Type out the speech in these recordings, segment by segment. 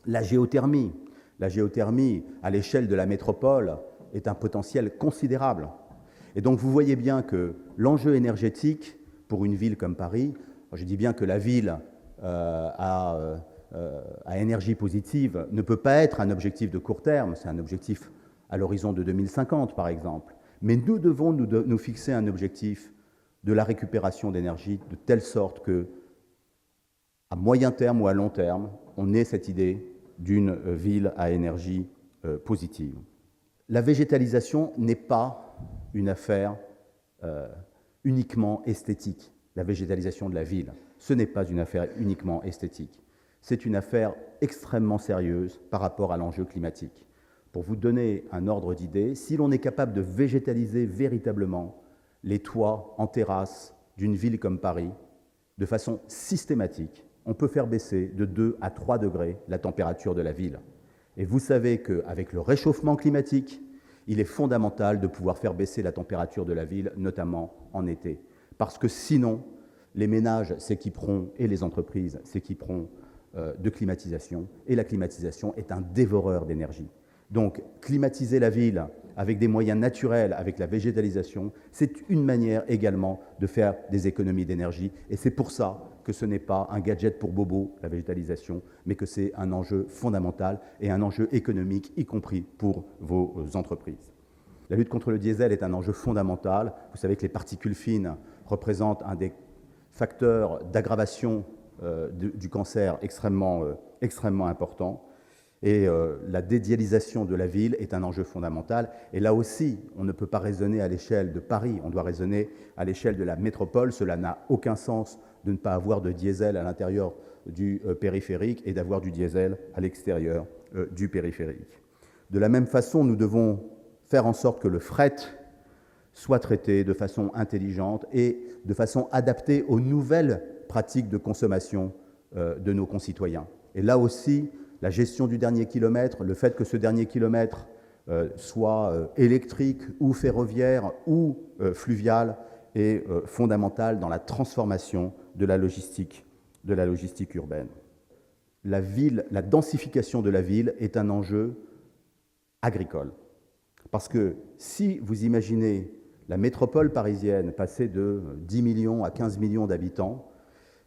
La géothermie. La géothermie, à l'échelle de la métropole, est un potentiel considérable. Et donc vous voyez bien que l'enjeu énergétique pour une ville comme Paris, je dis bien que la ville à énergie positive ne peut pas être un objectif de court terme, c'est un objectif à l'horizon de 2050 par exemple. Mais nous devons nous fixer un objectif de la récupération d'énergie de telle sorte que, à moyen terme ou à long terme, on ait cette idée d'une ville à énergie positive. La végétalisation n'est pas une affaire uniquement esthétique. La végétalisation de la ville, ce n'est pas une affaire uniquement esthétique. C'est une affaire extrêmement sérieuse par rapport à l'enjeu climatique. Pour vous donner un ordre d'idée, si l'on est capable de végétaliser véritablement les toits en terrasse d'une ville comme Paris, de façon systématique, on peut faire baisser de 2 à 3 degrés la température de la ville. Et vous savez qu'avec le réchauffement climatique, il est fondamental de pouvoir faire baisser la température de la ville, notamment en été. Parce que sinon, les ménages s'équiperont et les entreprises s'équiperont de climatisation. Et la climatisation est un dévoreur d'énergie. Donc, climatiser la ville avec des moyens naturels, avec la végétalisation, c'est une manière également de faire des économies d'énergie. Et c'est pour ça que ce n'est pas un gadget pour bobo, la végétalisation, mais que c'est un enjeu fondamental et un enjeu économique, y compris pour vos entreprises. La lutte contre le diesel est un enjeu fondamental. Vous savez que les particules fines représentent un des facteurs d'aggravation du cancer extrêmement important. Et la dédialisation de la ville est un enjeu fondamental. Et là aussi, on ne peut pas raisonner à l'échelle de Paris, on doit raisonner à l'échelle de la métropole. Cela n'a aucun sens de ne pas avoir de diesel à l'intérieur du périphérique et d'avoir du diesel à l'extérieur du périphérique. De la même façon, nous devons faire en sorte que le fret soit traité de façon intelligente et de façon adaptée aux nouvelles pratiques de consommation de nos concitoyens. Et là aussi, la gestion du dernier kilomètre, le fait que ce dernier kilomètre soit électrique ou ferroviaire ou fluvial est fondamental dans la transformation de la logistique urbaine. La densification de la ville est un enjeu agricole. Parce que si vous imaginez la métropole parisienne passer de 10 millions à 15 millions d'habitants,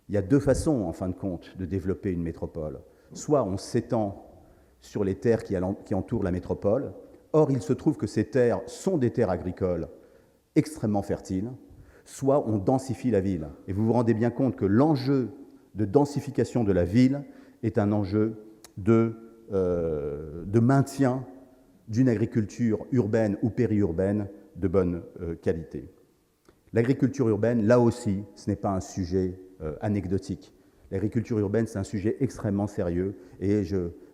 il y a deux façons, en fin de compte, de développer une métropole. Soit on s'étend sur les terres qui entourent la métropole. Or, il se trouve que ces terres sont des terres agricoles extrêmement fertiles. Soit on densifie la ville. Et vous vous rendez bien compte que l'enjeu de densification de la ville est un enjeu de maintien d'une agriculture urbaine ou périurbaine de bonne qualité. L'agriculture urbaine, là aussi, ce n'est pas un sujet anecdotique. L'agriculture urbaine, c'est un sujet extrêmement sérieux et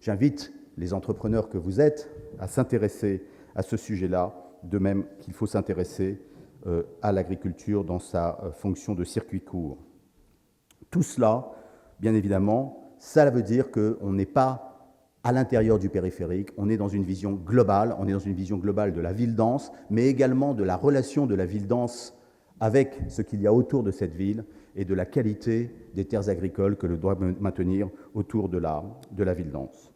j'invite les entrepreneurs que vous êtes à s'intéresser à ce sujet-là, de même qu'il faut s'intéresser à l'agriculture dans sa fonction de circuit court. Tout cela, bien évidemment, ça veut dire qu'on n'est pas à l'intérieur du périphérique, on est dans une vision globale, de la ville dense, mais également de la relation de la ville dense avec ce qu'il y a autour de cette ville et de la qualité des terres agricoles que l'on doit maintenir autour de la ville dense.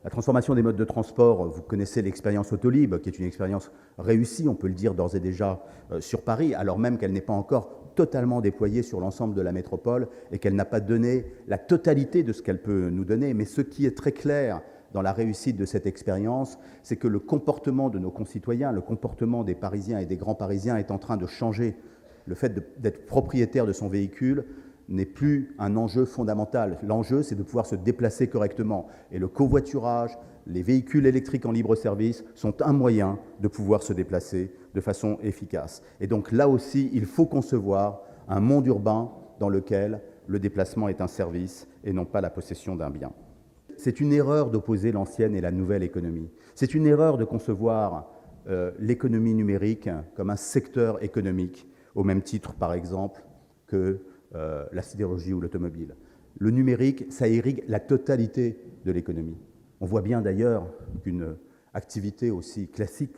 La transformation des modes de transport, vous connaissez l'expérience Autolib, qui est une expérience réussie, on peut le dire d'ores et déjà, sur Paris, alors même qu'elle n'est pas encore totalement déployée sur l'ensemble de la métropole et qu'elle n'a pas donné la totalité de ce qu'elle peut nous donner. Mais ce qui est très clair dans la réussite de cette expérience, c'est que le comportement de nos concitoyens, le comportement des Parisiens et des grands Parisiens est en train de changer. Le fait d'être propriétaire de son véhicule n'est plus un enjeu fondamental. L'enjeu, c'est de pouvoir se déplacer correctement. Et le covoiturage, les véhicules électriques en libre service sont un moyen de pouvoir se déplacer de façon efficace. Et donc là aussi, il faut concevoir un monde urbain dans lequel le déplacement est un service et non pas la possession d'un bien. C'est une erreur d'opposer l'ancienne et la nouvelle économie. C'est une erreur de concevoir l'économie numérique comme un secteur économique, au même titre, par exemple, que la sidérurgie ou l'automobile. Le numérique, ça irrigue la totalité de l'économie. On voit bien d'ailleurs qu'une activité aussi classique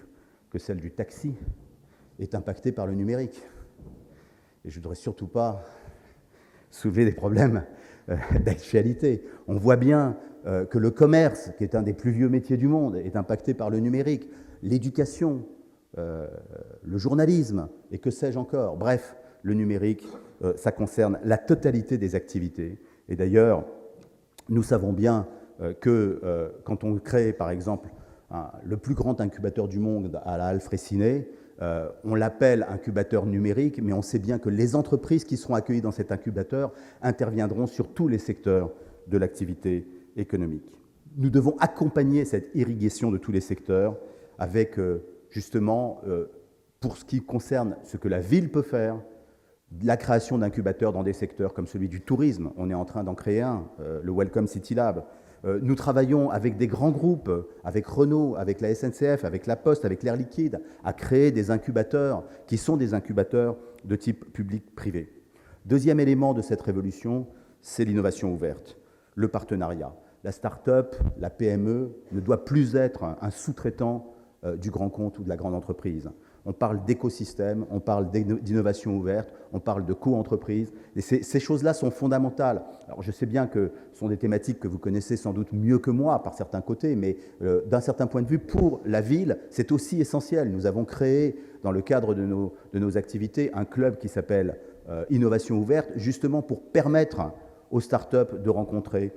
que celle du taxi est impactée par le numérique. Et je ne voudrais surtout pas soulever des problèmes d'actualité. On voit bien que le commerce, qui est un des plus vieux métiers du monde, est impacté par le numérique, l'éducation, le journalisme, et que sais-je encore. Bref, le numérique, ça concerne la totalité des activités. Et d'ailleurs, nous savons bien que quand on crée, par exemple, le plus grand incubateur du monde à la Halle Freycinet, on l'appelle incubateur numérique, mais on sait bien que les entreprises qui seront accueillies dans cet incubateur interviendront sur tous les secteurs de l'activité économique. Nous devons accompagner cette irrigation de tous les secteurs avec, justement, pour ce qui concerne ce que la ville peut faire, la création d'incubateurs dans des secteurs comme celui du tourisme. On est en train d'en créer un, le Welcome City Lab. Nous travaillons avec des grands groupes, avec Renault, avec la SNCF, avec la Poste, avec l'Air Liquide, à créer des incubateurs qui sont des incubateurs de type public-privé. Deuxième élément de cette révolution, c'est l'innovation ouverte, le partenariat. La start-up, la PME ne doit plus être un sous-traitant du grand compte ou de la grande entreprise. On parle d'écosystème, on parle d'innovation ouverte, on parle de co-entreprise. Et ces choses-là sont fondamentales. Alors, je sais bien que ce sont des thématiques que vous connaissez sans doute mieux que moi par certains côtés, mais d'un certain point de vue, pour la ville, c'est aussi essentiel. Nous avons créé, dans le cadre de nos activités, un club qui s'appelle Innovation ouverte, justement pour permettre aux startups de rencontrer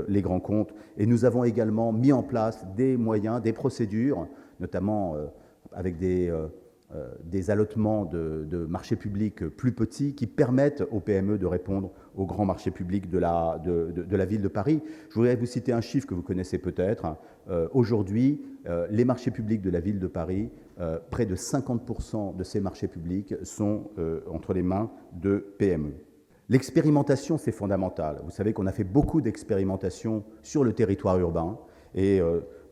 les grands comptes. Et nous avons également mis en place des moyens, des procédures, notamment avec des allotements de marchés publics plus petits qui permettent aux PME de répondre aux grands marchés publics de la ville de Paris. Je voudrais vous citer un chiffre que vous connaissez peut-être. Aujourd'hui, les marchés publics de la ville de Paris, près de 50% de ces marchés publics sont entre les mains de PME. L'expérimentation, c'est fondamental. Vous savez qu'on a fait beaucoup d'expérimentations sur le territoire urbain et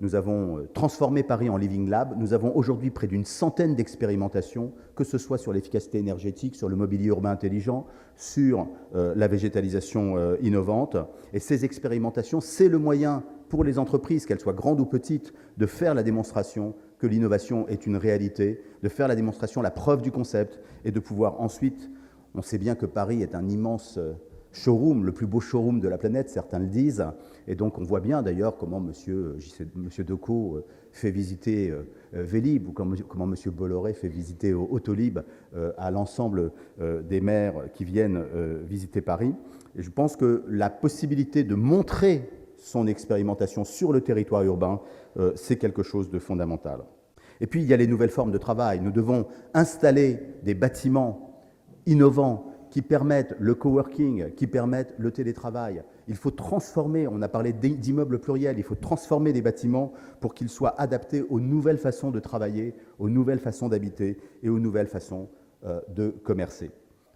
nous avons transformé Paris en Living Lab. Nous avons aujourd'hui près d'une centaine d'expérimentations, que ce soit sur l'efficacité énergétique, sur le mobilier urbain intelligent, sur la végétalisation innovante. Et ces expérimentations, c'est le moyen pour les entreprises, qu'elles soient grandes ou petites, de faire la démonstration que l'innovation est une réalité, de faire la démonstration, la preuve du concept, et de pouvoir ensuite... On sait bien que Paris est un immense showroom, le plus beau showroom de la planète, certains le disent. Et donc on voit bien d'ailleurs comment M. Decaux fait visiter Vélib ou comment M. Bolloré fait visiter Autolib à l'ensemble des maires qui viennent visiter Paris. Et je pense que la possibilité de montrer son expérimentation sur le territoire urbain, c'est quelque chose de fondamental. Et puis il y a les nouvelles formes de travail. Nous devons installer des bâtiments innovants qui permettent le coworking, qui permettent le télétravail. Il faut transformer, on a parlé d'immeubles pluriels, il faut transformer des bâtiments pour qu'ils soient adaptés aux nouvelles façons de travailler, aux nouvelles façons d'habiter et aux nouvelles façons de commercer.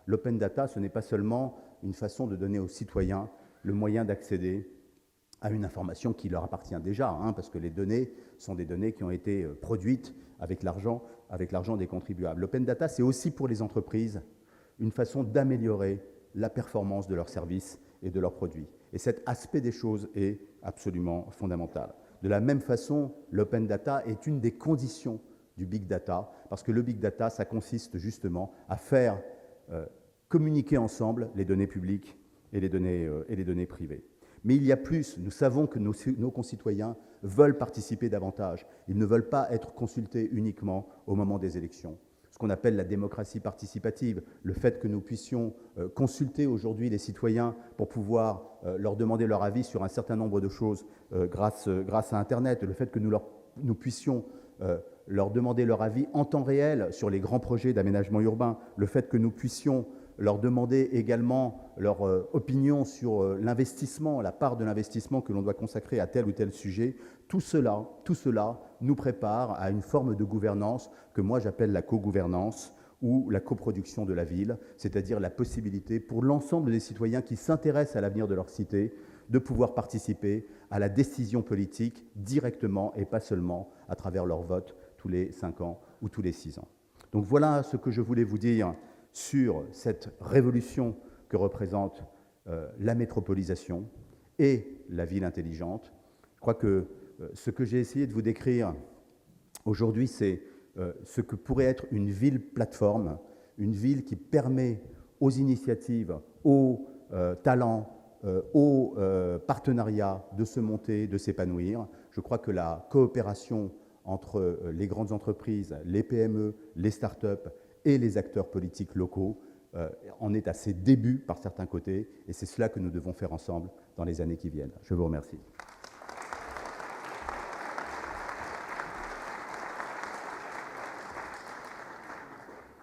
L'open data, ce n'est pas seulement une façon de donner aux citoyens le moyen d'accéder à une information qui leur appartient déjà, parce que les données sont des données qui ont été produites avec l'argent des contribuables. L'open data, c'est aussi pour les entreprises une façon d'améliorer la performance de leurs services et de leurs produits. Et cet aspect des choses est absolument fondamental. De la même façon, l'open data est une des conditions du big data, parce que le big data, ça consiste justement à faire communiquer ensemble les données publiques et les données privées. Mais il y a plus. Nous savons que nos concitoyens veulent participer davantage. Ils ne veulent pas être consultés uniquement au moment des élections. Ce qu'on appelle la démocratie participative, le fait que nous puissions consulter aujourd'hui les citoyens pour pouvoir leur demander leur avis sur un certain nombre de choses grâce à Internet, le fait que nous puissions leur demander leur avis en temps réel sur les grands projets d'aménagement urbain, le fait que nous puissions leur demander également leur opinion sur l'investissement, la part de l'investissement que l'on doit consacrer à tel ou tel sujet. Tout cela nous prépare à une forme de gouvernance que moi j'appelle la co-gouvernance ou la coproduction de la ville, c'est-à-dire la possibilité pour l'ensemble des citoyens qui s'intéressent à l'avenir de leur cité de pouvoir participer à la décision politique directement et pas seulement à travers leur vote tous les 5 ans ou tous les 6 ans. Donc voilà ce que je voulais vous dire sur cette révolution que représente la métropolisation et la ville intelligente. Je crois que ce que j'ai essayé de vous décrire aujourd'hui, c'est ce que pourrait être une ville plateforme, une ville qui permet aux initiatives, aux talents, au partenariat de se monter, de s'épanouir. Je crois que la coopération entre les grandes entreprises, les PME, les start-up et les acteurs politiques locaux en est à ses débuts par certains côtés, et c'est cela que nous devons faire ensemble dans les années qui viennent. Je vous remercie.